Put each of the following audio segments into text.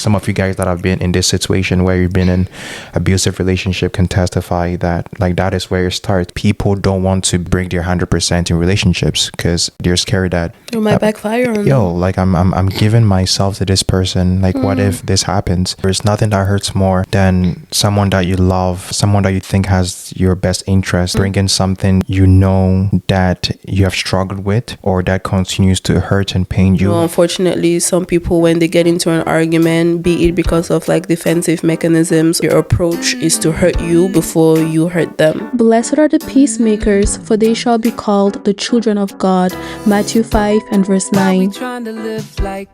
Some of you guys that have been in this situation where you've been in abusive relationship can testify that like that is where it starts. People don't want to bring their 100% in relationships because they're scared that it might backfire on yo, like I'm giving myself to this person. Like what if this happens? There's nothing that hurts more than someone that you love, someone that you think has your best interest, bringing something you know that you have struggled with or that continues to hurt and pain you. Well, unfortunately, some people, when they get into an argument, be it because of like defensive mechanisms, your approach is to hurt you before you hurt them. Blessed are the peacemakers, for they shall be called the children of God. Matthew 5 and verse 9. Trying to live like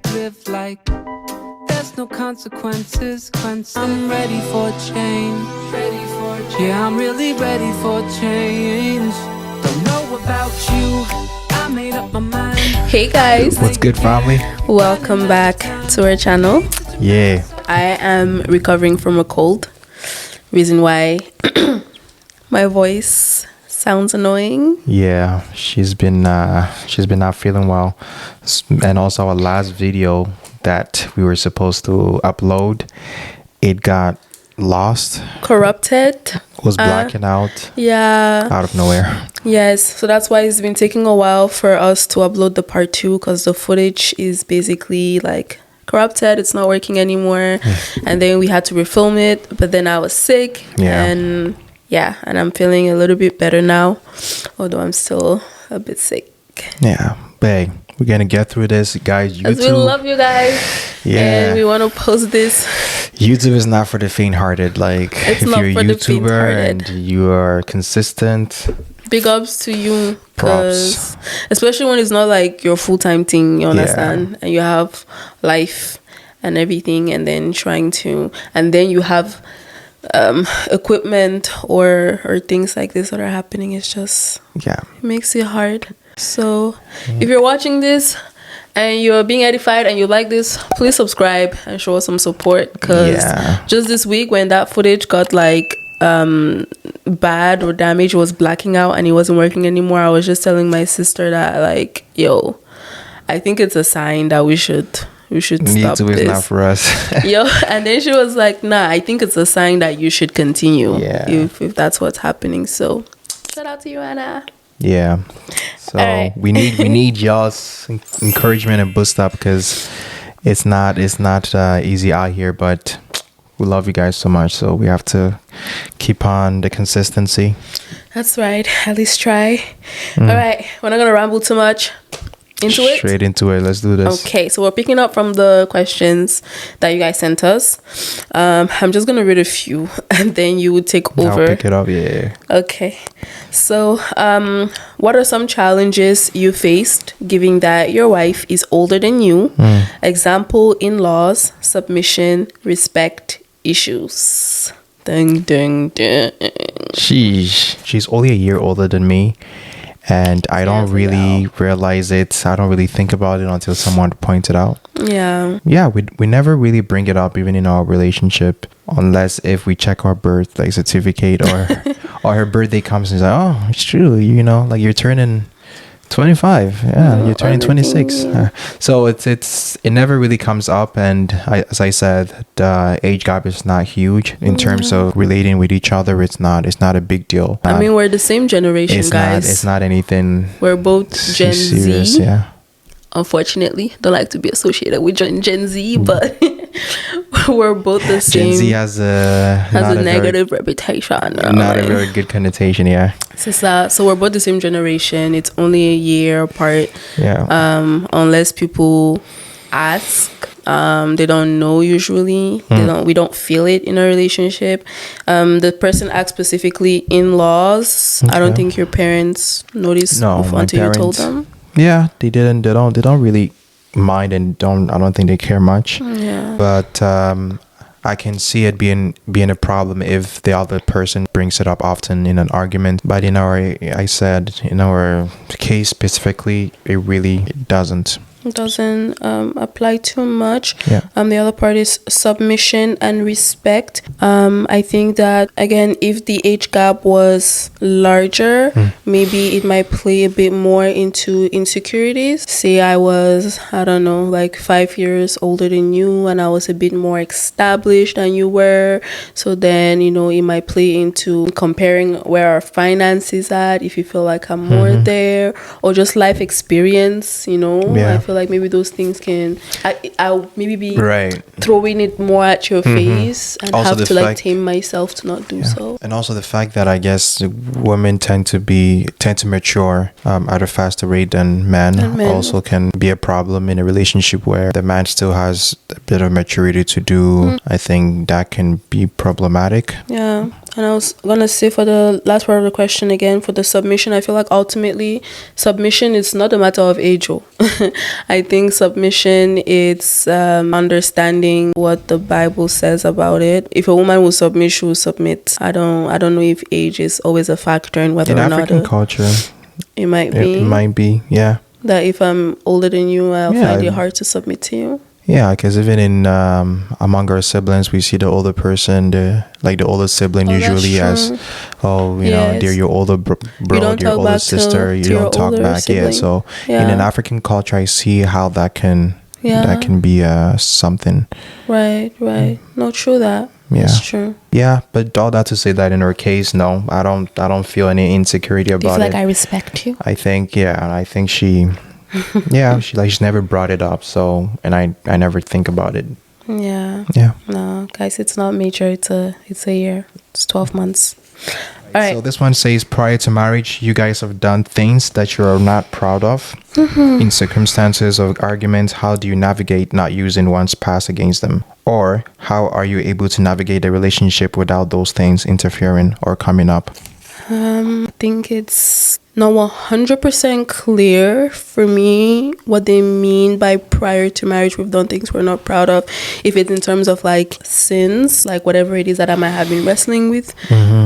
there's no consequences. I'm ready for change. Yeah, I'm really ready for change. Don't know about you, I made up my mind. Hey guys, What's good, family? welcome back to our channel. Yeah. I am recovering from a cold. Reason why my voice sounds annoying. Yeah, she's been not feeling well. And also our last video that we were supposed to upload, it got lost, Corrupted. was blacking out Yeah. out of nowhere. Yes. So that's why it's been taking a while for us to upload the part 2, because the footage is basically like corrupted. It's not working anymore. And then we had to refilm it. But then I was sick. Yeah. And I'm feeling a little bit better now, although I'm still a bit sick. Yeah, but hey, we're gonna get through this, guys. Because we love you guys. Yeah. And we want to post this. YouTube is not for the faint-hearted. Like, It's if not you're a for the YouTuber faint-hearted. and you are consistent, Big ups to you. Props. 'Cause especially when it's not like your full-time thing, you understand? And you have life and everything, and then you have equipment or things like this that are happening. It's just, yeah, it makes it hard. So if you're watching this and you're being edified and you like this, please subscribe and show us some support, because just this week when that footage got like bad or damaged, was blacking out and it wasn't working anymore, I was just telling my sister that like, yo, I think it's a sign that we should stop YouTube this. is not for us. Yo, and then she was like, nah, I think it's a sign that you should continue. Yeah. If that's what's happening. So shout out to you, Anna. Yeah, so Alright. we need y'all's encouragement and boost up, because it's not easy out here, but we love you guys so much, so we have to keep on the consistency. That's right. At least try. All right. We're not gonna ramble too much. Straight into it. Let's do this. Okay, so we're picking up from the questions that you guys sent us. I'm just gonna read a few, and then you would take over. I'll pick it up. Yeah. Okay. So, what are some challenges you faced, given that your wife is older than you? Example: in-laws, submission, respect issues. Ding, ding, ding. She's only a year older than me, and I don't really realize it. I don't really think about it until someone points it out. Yeah. Yeah, we never really bring it up, even in our relationship, unless if we check our birth like certificate or her birthday comes and it's like, oh, it's true, you know, like you're turning 25. Yeah, you're turning 26. So it never really comes up, and as I said, the age gap is not huge in terms of relating with each other. It's not a big deal. I mean, we're the same generation, guys. It's not anything. We're both Gen serious, Z. yeah. Unfortunately, don't like to be associated with Gen Z, but we're both the same. Gen Z has a negative reputation. Not a very good connotation, yeah. So we're both the same generation. It's only a year apart. Yeah. Unless people ask, they don't know usually. We don't feel it in a relationship. The person asked specifically in-laws. Okay. I don't think your parents noticed until you told them. Yeah, they didn't. They don't really mind, and I don't think they care much. Yeah. But I can see it being a problem if the other person brings it up often in an argument. But in our case specifically, it really doesn't. doesn't apply too much. Yeah. The other part is submission and respect. I think that, again, if the age gap was larger, maybe it might play a bit more into insecurities. Say I was, I don't know, like 5 years older than you, and I was a bit more established than you were. So then, you know, it might play into comparing where our finances at, if you feel like I'm more there, or just life experience, you know. I feel like maybe those things can, I'll maybe be throwing it more at your face, and also have to like tame myself to not do so. And also the fact that I guess women tend to mature at a faster rate than men also can be a problem in a relationship where the man still has a bit of maturity to do. I think that can be problematic. Yeah. And I was going to say, for the last part of the question again, for the submission, I feel like ultimately submission is not a matter of age. I think submission, it's understanding what the Bible says about it. If a woman will submit, she will submit. I don't know if age is always a factor in whether or not. In African culture, it might be. It might be, yeah. That if I'm older than you, I'll find it hard to submit to you. Yeah, because even in among our siblings, we see the older person, the older sibling usually as, you know, they're your older bro, your older sister. You don't talk back. Sibling. Yeah, so in an African culture, I see how that can be something. Right. No, true that. Yeah, it's true. Yeah, but all that to say that in her case, no, I don't feel any insecurity about it. Feel like I respect you. I think she. She's never brought it up, so, and I never think about it. No, guys, it's not major. It's a year. It's 12 months. All right. So this one says, prior to marriage, you guys have done things that you are not proud of. In circumstances of arguments, how do you navigate not using one's past against them? Or how are you able to navigate a relationship without those things interfering or coming up? I think it's not 100% clear for me what they mean by prior to marriage we've done things we're not proud of. If it's in terms of like sins, like whatever it is that I might have been wrestling with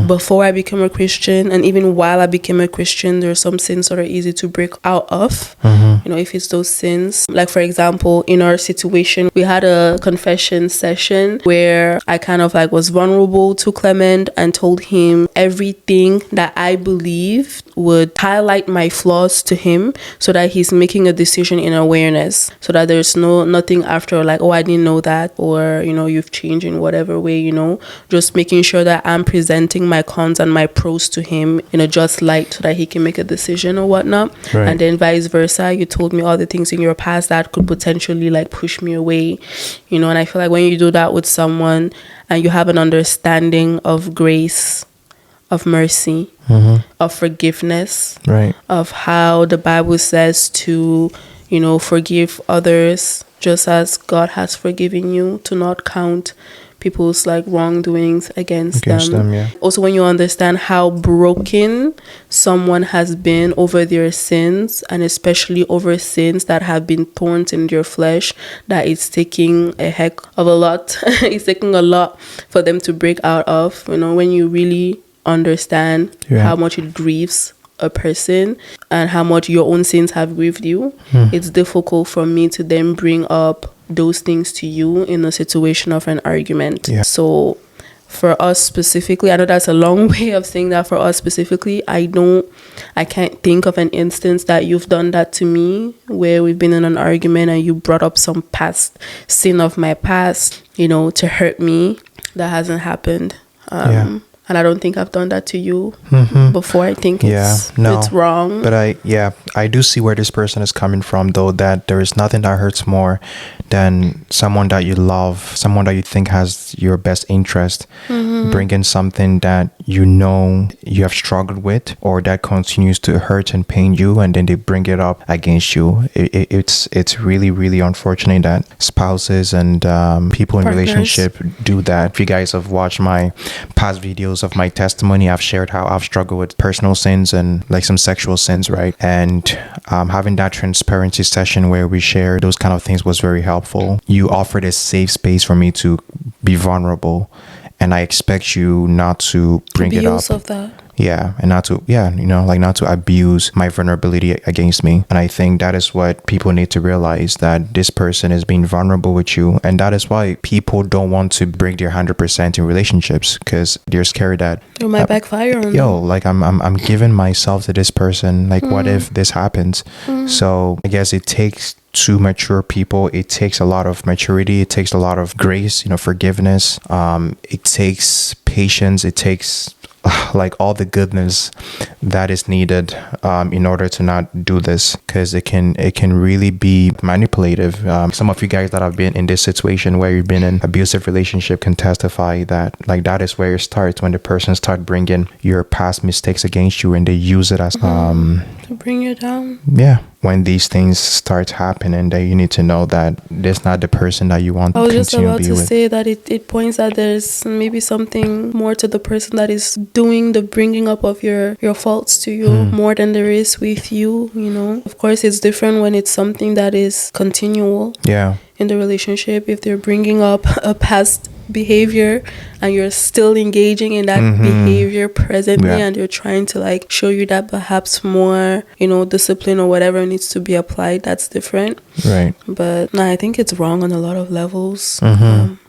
before I became a Christian, and even while I became a Christian, there are some sins that are easy to break out of. You know, if it's those sins, like for example, in our situation, we had a confession session where I kind of like was vulnerable to Clement and told him everything that I believed would highlight my flaws to him, so that he's making a decision in awareness, so that there's nothing after like, oh, I didn't know that, or, you know, you've changed in whatever way, you know, just making sure that I'm presenting my cons and my pros to him in a just light, so that he can make a decision or whatnot. And then vice versa, you told me all the things in your past that could potentially like push me away, you know. And I feel like when you do that with someone and you have an understanding of grace, of mercy, of forgiveness, of how the Bible says to, you know, forgive others just as God has forgiven you, to not count people's like wrongdoings against them. Also, when you understand how broken someone has been over their sins, and especially over sins that have been thorns in their flesh, that it's taking a heck of a lot. It's taking a lot for them to break out of. You know, when you really understand how much it grieves a person and how much your own sins have grieved you, it's difficult for me to then bring up those things to you in a situation of an argument. So for us specifically, I know that's a long way of saying that. For us specifically, I can't think of an instance that you've done that to me where we've been in an argument and you brought up some past sin of my past, you know, to hurt me. That hasn't happened. And I don't think I've done that to you before. I think it's wrong. But I do see where this person is coming from, though, that there is nothing that hurts more than someone that you love, someone that you think has your best interest, bringing something that you know you have struggled with, or that continues to hurt and pain you, and then they bring it up against you. It's really, really unfortunate that spouses and people in relationship do that. If you guys have watched my past videos of my testimony, I've shared how I've struggled with personal sins and like some sexual sins, right? And having that transparency session where we share those kind of things was very helpful. You offered a safe space for me to be vulnerable, and I expect you not to bring it up. Of that. Yeah, and not to, not to abuse my vulnerability against me. And I think that is what people need to realize, that this person is being vulnerable with you. And that is why people don't want to bring their 100% in relationships, because they're scared that it might backfire on them. Like I'm giving myself to this person. Like, what if this happens? So I guess it takes two mature people. It takes a lot of maturity. It takes a lot of grace, forgiveness. It takes patience. It takes like all the goodness that is needed in order to not do this, because it can really be manipulative. Some of you guys that have been in this situation where you've been in abusive relationship can testify that like that is where it starts, when the person start bringing your past mistakes against you and they use it as to bring you down. Yeah, when these things start happening, then you need to know that there's not the person that you want to continue to be with. I was just about to say that it points that there's maybe something more to the person that is doing the bringing up of your faults to you more than there is with you, Of course, it's different when it's something that is continual in the relationship. If they're bringing up a past behavior and you're still engaging in that behavior presently, and you're trying to like show you that perhaps more discipline or whatever needs to be applied, that's different, right? But no, I think it's wrong on a lot of levels.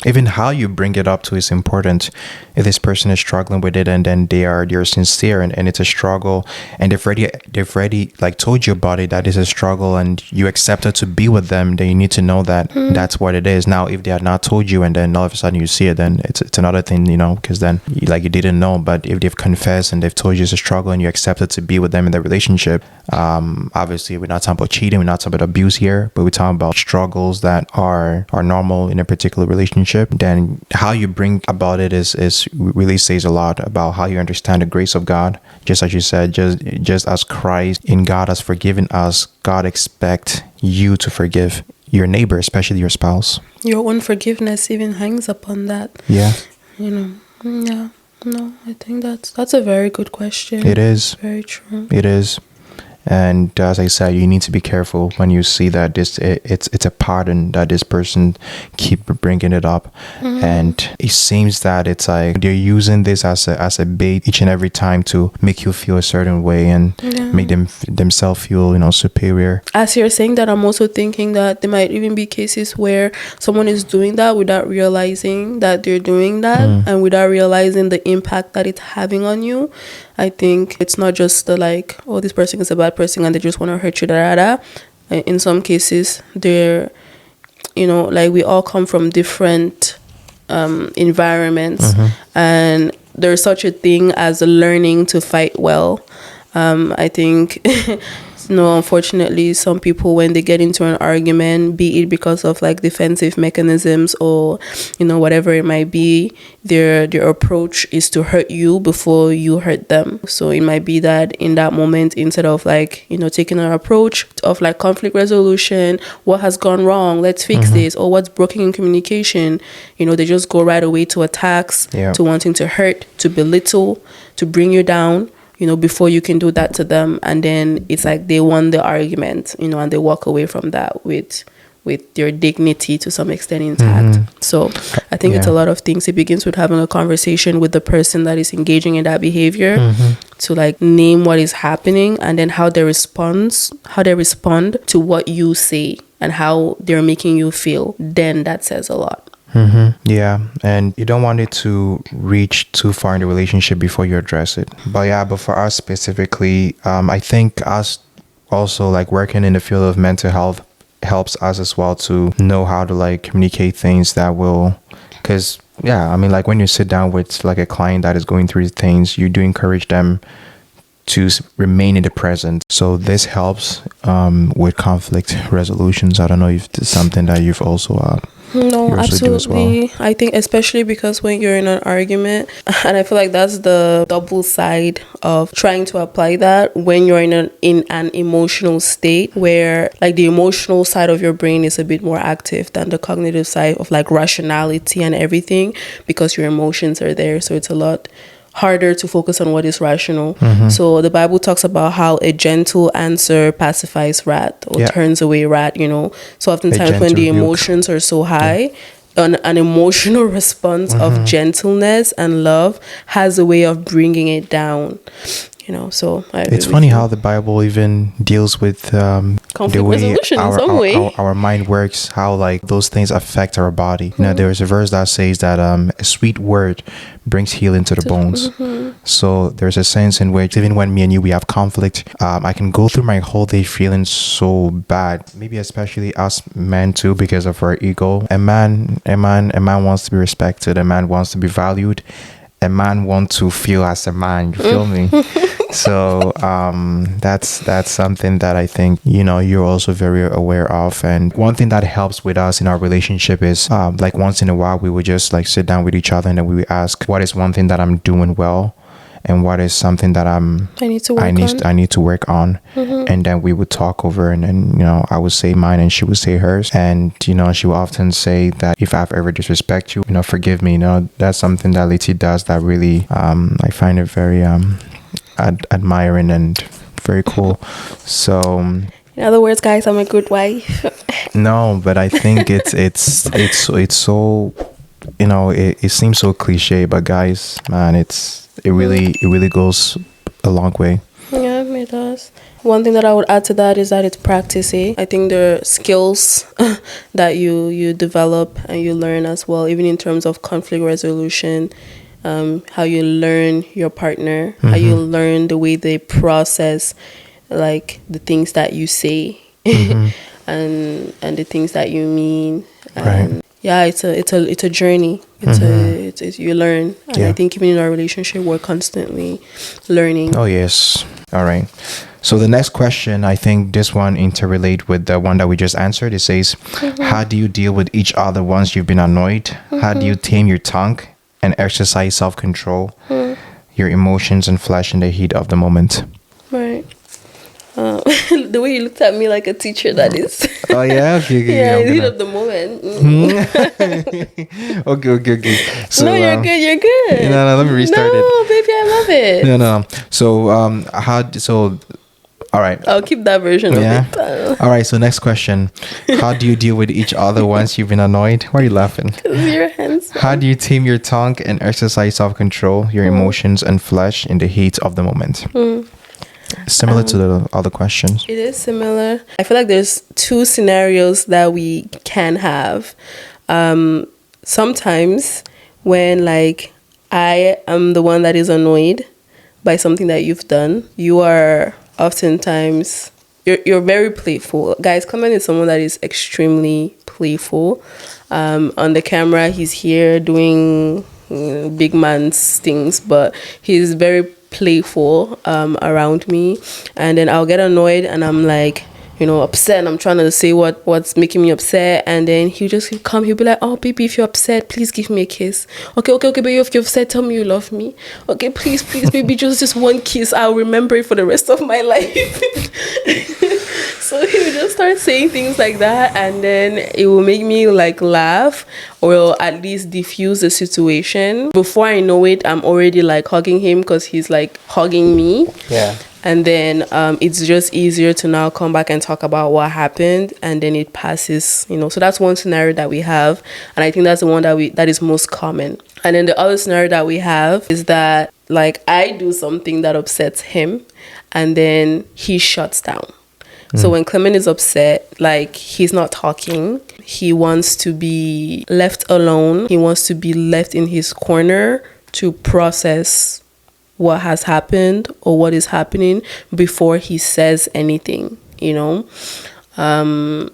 Even how you bring it up to is important. If this person is struggling with it and then they're sincere and it's a struggle, and they've already like told you about it, that is a struggle, and you accepted to be with them, then you need to know that that's what it is. Now if they had not told you and then all of a sudden you see it, then it's another thing, because then you didn't know. But if they've confessed and they've told you it's a struggle and you accepted to be with them in the relationship, obviously we're not talking about cheating, we're not talking about abuse here, but we're talking about struggles that are normal in a particular relationship. Then how you bring about it is really says a lot about how you understand the grace of God. Just as you said, just as Christ in God has forgiven us, God expects you to forgive your neighbor, especially your spouse. Your own forgiveness even hangs upon that. Yeah. Yeah. No, I think that's a very good question. It is. Very true. It is. And as I said, you need to be careful when you see that it's a pattern that this person keep bringing it up, and it seems that it's like they're using this as a bait each and every time to make you feel a certain way and make themselves feel superior. As you're saying that, I'm also thinking that there might even be cases where someone is doing that without realizing that they're doing that, and without realizing the impact that it's having on you. I think it's not just the like, oh, this person is a bad person and they just want to hurt you, In some cases, they're, like we all come from different environments, and there's such a thing as learning to fight well. I think unfortunately, some people, when they get into an argument, be it because of like defensive mechanisms or whatever it might be, their approach is to hurt you before you hurt them. So it might be that in that moment, instead of like taking an approach of like conflict resolution, what has gone wrong, let's fix this, or what's broken in communication, they just go right away to attacks, to wanting to hurt, to belittle, to bring you down, before you can do that to them. And then it's like they won the argument, and they walk away from that with their dignity to some extent intact. So I think it's a lot of things. It begins with having a conversation with the person that is engaging in that behavior, to like name what is happening, and then how they respond to what you say and how they're making you feel. Then that says a lot. Yeah, and you don't want it to reach too far in the relationship before you address it. But for us specifically, I think us also like working in the field of mental health helps us as well to know how to like communicate things that will, because like when you sit down with like a client that is going through things, you do encourage them to remain in the present. So this helps with conflict resolutions. I don't know if it's something that you've also no, absolutely. Well. I think especially because when you're in an argument, and I feel like that's the double side of trying to apply that when you're in an emotional state where like the emotional side of your brain is a bit more active than the cognitive side of like rationality and everything, because your emotions are there. So it's a lot harder to focus on what is rational. So the Bible talks about how a gentle answer pacifies wrath or turns away wrath, So oftentimes when the emotions are so high, an emotional response of gentleness and love has a way of bringing it down. So it's funny how the Bible even deals with conflict resolution in some way. Our mind works, how like those things affect our body. There's a verse that says that a sweet word brings healing to the bones. So there's a sense in which even when me and you, we have conflict, I can go through my whole day feeling so bad, maybe especially us men too, because of our ego. A man wants to be respected. A man wants to be valued. A man wants to feel as a man. You feel me? So that's something that I think you're also very aware of. And one thing that helps with us in our relationship is like once in a while we would just like sit down with each other and then we would ask, what is one thing that I'm doing well, and what is something that I need to work on. And then we would talk over, and then I would say mine and she would say hers. And she would often say that if I've ever disrespect you, forgive me. That's something that Leti does that really I find it very admiring and very cool. So in other words, guys, I'm a good wife. No, but I think it's so it seems so cliche, but guys, man, it really goes a long way. Yeah, it does. One thing that I would add to that is that it's practice. I think there are skills that you develop and you learn as well, even in terms of conflict resolution, how you learn your partner, how you learn the way they process like the things that you say and the things that you mean. And yeah, it's a journey. It's you learn, and I think even in our relationship, we're constantly learning. Oh yes. All right. So the next question, I think this one interrelate with the one that we just answered. It says, how do you deal with each other once you've been annoyed? How do you tame your tongue and exercise self-control, your emotions and flesh in the heat of the moment? Right. The way you looked at me like a teacher, that is. Oh yeah, yeah, in the heat of the moment. Okay. So, no, you're good. No, let me restart it. No, baby, I love it. No. So, all right. I'll keep that version of it. All right. So next question: how do you deal with each other once you've been annoyed? Why are you laughing? Your hands. How do you tame your tongue and exercise self-control, your emotions and flesh in the heat of the moment? Similar to the other questions. It is similar. I feel like there's two scenarios that we can have. Sometimes when like I am the one that is annoyed by something that you've done, you are oftentimes you're very playful. Guys, Clement is someone that is extremely playful. On the camera, he's here doing big man's things, but he's very playful around me. And then I'll get annoyed and I'm like, upset, and I'm trying to say what's making me upset, and then he'll be like, oh baby, if you're upset, please give me a kiss. Okay, baby, if you're upset, tell me you love me. Okay, please baby, just one kiss, I'll remember it for the rest of my life. So he would just start saying things like that, and then it will make me like laugh, or at least diffuse the situation. Before I know it, I'm already like hugging him because he's like hugging me. Yeah. And then it's just easier to now come back and talk about what happened, and then it passes, So that's one scenario that we have, and I think that's the one that is most common. And then the other scenario that we have is that like I do something that upsets him, and then he shuts down. So when Clement is upset, like he's not talking, he wants to be left alone. He wants to be left in his corner to process what has happened or what is happening before he says anything, And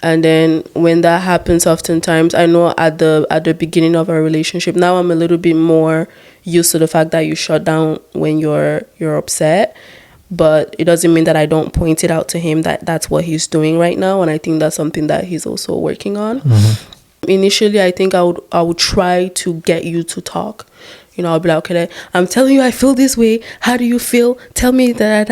then when that happens, oftentimes, I know at the beginning of our relationship, now I'm a little bit more used to the fact that you shut down when you're upset. But it doesn't mean that I don't point it out to him that that's what he's doing right now. And I think that's something that he's also working on. Initially, I think I would try to get you to talk. I'll be like, okay, I'm telling you I feel this way. How do you feel? Tell me that.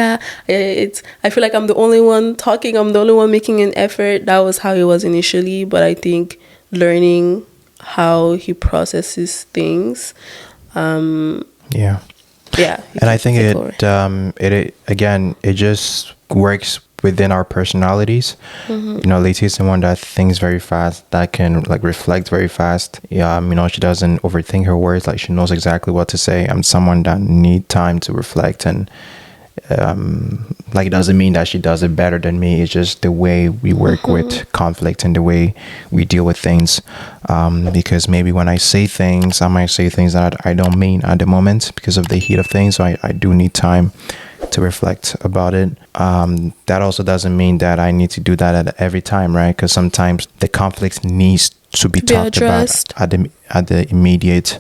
I feel like I'm the only one talking. I'm the only one making an effort. That was how it was initially. But I think learning how he processes things. Yeah. And I think it just works within our personalities. Leticia is someone that thinks very fast, that can like reflect very fast. She doesn't overthink her words. Like she knows exactly what to say. I'm someone that need time to reflect, and it doesn't mean that she does it better than me. It's just the way we work with conflict and the way we deal with things. Because maybe when I say things, I might say things that I don't mean at the moment because of the heat of things. So I do need time to reflect about it. That also doesn't mean that I need to do that at every time, right? Because sometimes the conflict needs to be talked addressed about at the immediate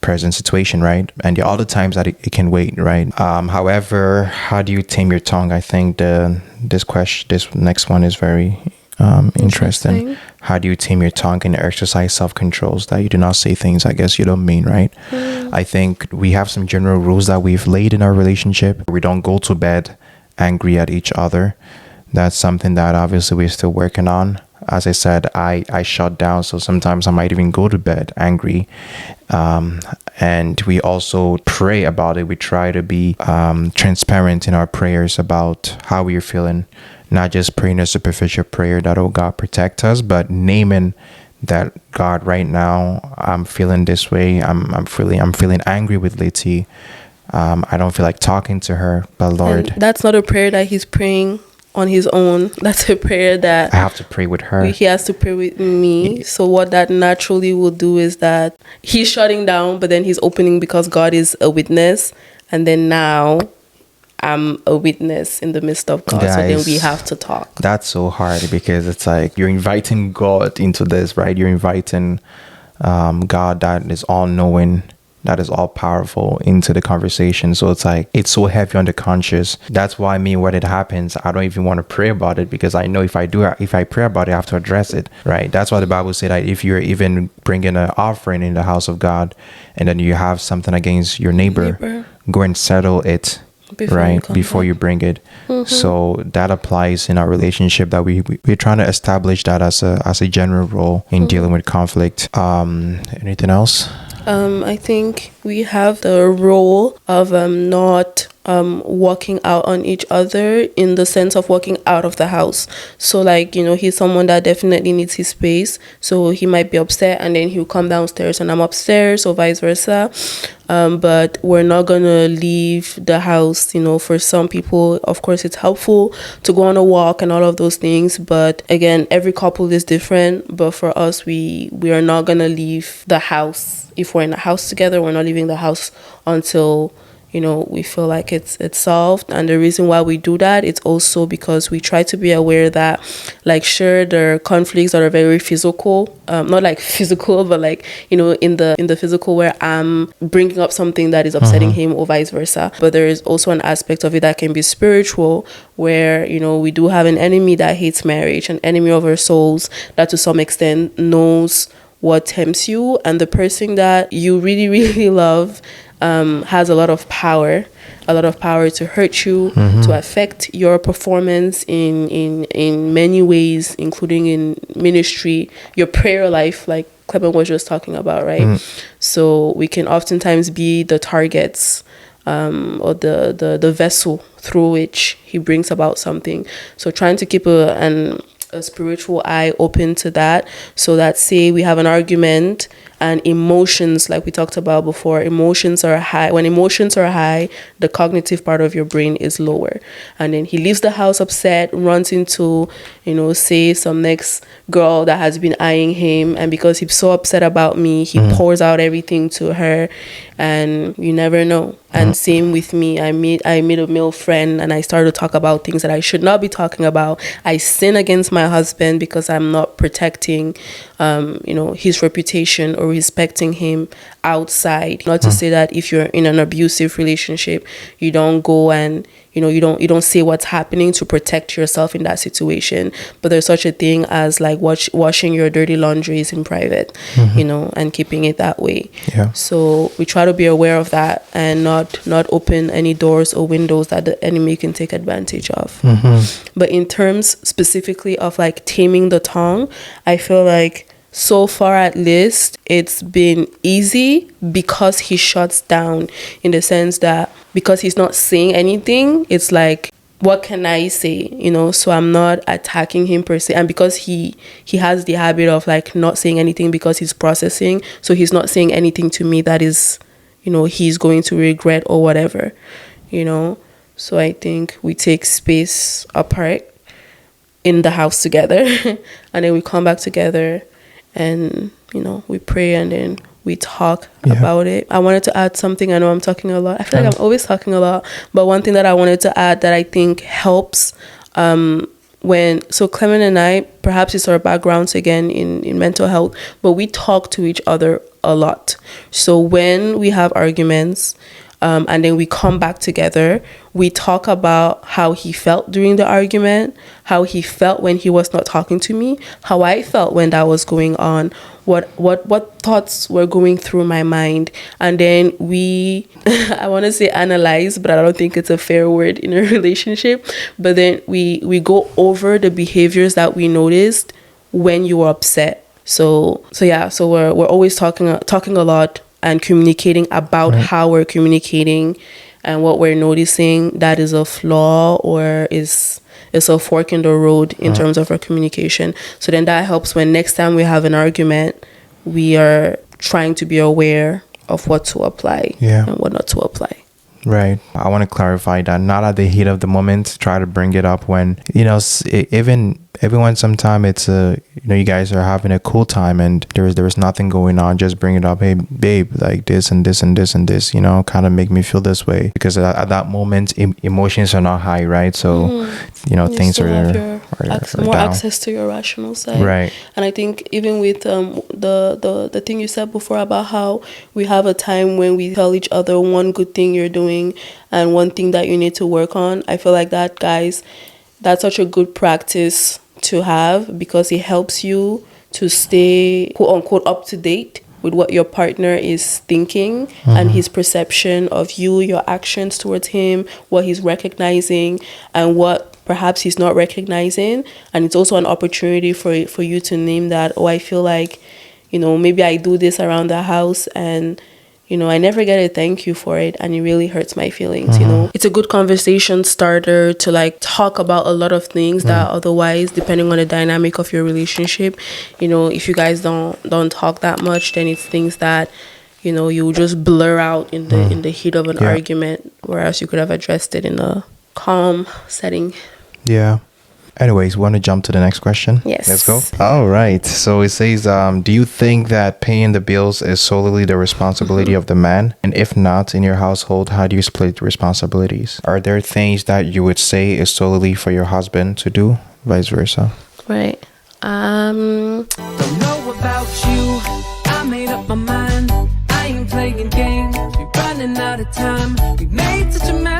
present situation, right? And the other times that it can wait, right? However, how do you tame your tongue? I think this next one is very interesting. How do you tame your tongue and exercise self-controls that you do not say things I guess you don't mean, right? I think we have some general rules that we've laid in our relationship. We don't go to bed angry at each other. That's something that obviously we're still working on. As I said, I shut down, so sometimes I might even go to bed angry. And we also pray about it. We try to be transparent in our prayers about how we are feeling, not just praying a superficial prayer that, oh God, protect us, but naming that, God, right now I'm feeling this way. I'm feeling angry with Letty. I don't feel like talking to her, but Lord, and that's not a prayer that he's praying on his own. That's a prayer that I have to pray with her. He has to pray with me. So what that naturally will do is that he's shutting down, but then he's opening because God is a witness. And then now I'm a witness in the midst of God. So then we have to talk. That's so hard because it's like you're inviting God into this, right? You're inviting God that is all knowing, that is all powerful into the conversation. So it's like it's so heavy on the conscious. That's why when it happens, I don't even want to pray about it, because I know if I pray about it, I have to address it, right? That's why the Bible said that if you're even bringing an offering in the house of God and then you have something against your neighbor. Go and settle it before you bring it. So that applies in our relationship, that we're trying to establish that as a general rule in dealing with conflict. Anything else? I think we have the role of not walking out on each other, in the sense of walking out of the house. So he's someone that definitely needs his space. So he might be upset and then he'll come downstairs and I'm upstairs, or vice versa. But we're not going to leave the house. For some people, of course, it's helpful to go on a walk and all of those things. But again, every couple is different. But for us, we are not going to leave the house. If we're in a house together, we're not leaving the house until we feel like it's solved. And the reason why we do that, it's also because we try to be aware that, sure, there are conflicts that are very physical, not like physical, but in the physical, where I'm bringing up something that is upsetting him or vice versa. But there is also an aspect of it that can be spiritual, where we do have an enemy that hates marriage, an enemy of our souls that to some extent knows what tempts you, and the person that you really, really love has a lot of power to hurt you, to affect your performance in many ways, including in ministry, your prayer life, like Clement was just talking about, right? So we can oftentimes be the targets or the vessel through which he brings about something. So trying to keep a spiritual eye open to that, so that, say we have an argument and emotions, like we talked about before, emotions are high. When emotions are high, the cognitive part of your brain is lower, and then he leaves the house upset, runs into say some next girl that has been eyeing him, and because he's so upset about me, he pours out everything to her, and you never know. And same with me. I meet a male friend and I started to talk about things that I should not be talking about. I sin against my husband because I'm not protecting his reputation or respecting him outside. Not to say that if you're in an abusive relationship, you don't go and you don't say what's happening to protect yourself in that situation. But there's such a thing as washing your dirty laundries in private, and keeping it that way. Yeah. So we try to be aware of that and not open any doors or windows that the enemy can take advantage of. But in terms specifically of taming the tongue, I feel like so far, at least, it's been easy because he shuts down, in the sense that because he's not saying anything, it's like what can I say, so I'm not attacking him per se. And because he has the habit of like not saying anything because he's processing, so he's not saying anything to me that is, he's going to regret or whatever, so I think we take space apart in the house together and then we come back together and we pray and then we talk about it. I wanted to add something. I know I'm talking a lot. I feel like I'm always talking a lot. But one thing that I wanted to add that I think helps so Clement and I, perhaps it's our backgrounds again in mental health, but we talk to each other a lot. So when we have arguments, and then we come back together, we talk about how he felt during the argument, how he felt when he was not talking to me, how I felt when that was going on, what thoughts were going through my mind. And then we, I want to say analyze, but I don't think it's a fair word in a relationship. But then we go over the behaviors that we noticed when you were upset. So we're always talking a lot and communicating about how we're communicating and what we're noticing that is a flaw or is a fork in the road in terms of our communication. So then that helps when next time we have an argument, we are trying to be aware of what to apply and what not to apply. Right. I want to clarify that not at the heat of the moment, try to bring it up when, even everyone, sometime it's you guys are having a cool time and there's nothing going on. Just bring it up. Hey, babe, like this and this and this and this, kind of make me feel this way. Because at that moment, emotions are not high, right? So, things are more down. access to your rational side. Right. And I think even with the thing you said before about how we have a time when we tell each other one good thing you're doing and one thing that you need to work on. I feel like that, guys, that's such a good practice to have because it helps you to stay quote unquote up to date with what your partner is thinking and his perception of you, your actions towards him, what he's recognizing and what perhaps he's not recognizing. And it's also an opportunity for you to name that, I feel like, maybe I do this around the house and I never get a thank you for it and it really hurts my feelings, It's a good conversation starter to like talk about a lot of things that otherwise, depending on the dynamic of your relationship, if you guys don't talk that much, then it's things that, you just blur out in the heat of an argument, whereas you could have addressed it in a calm setting. Yeah. Anyways, want to jump to the next question? Yes. Let's go. All right. So it says, do you think that paying the bills is solely the responsibility of the man? And if not, in your household, how do you split the responsibilities? Are there things that you would say is solely for your husband to do, vice versa? Right. Don't know about you. I made up my mind. I ain't playing games. We're running out of time. We made such a mess.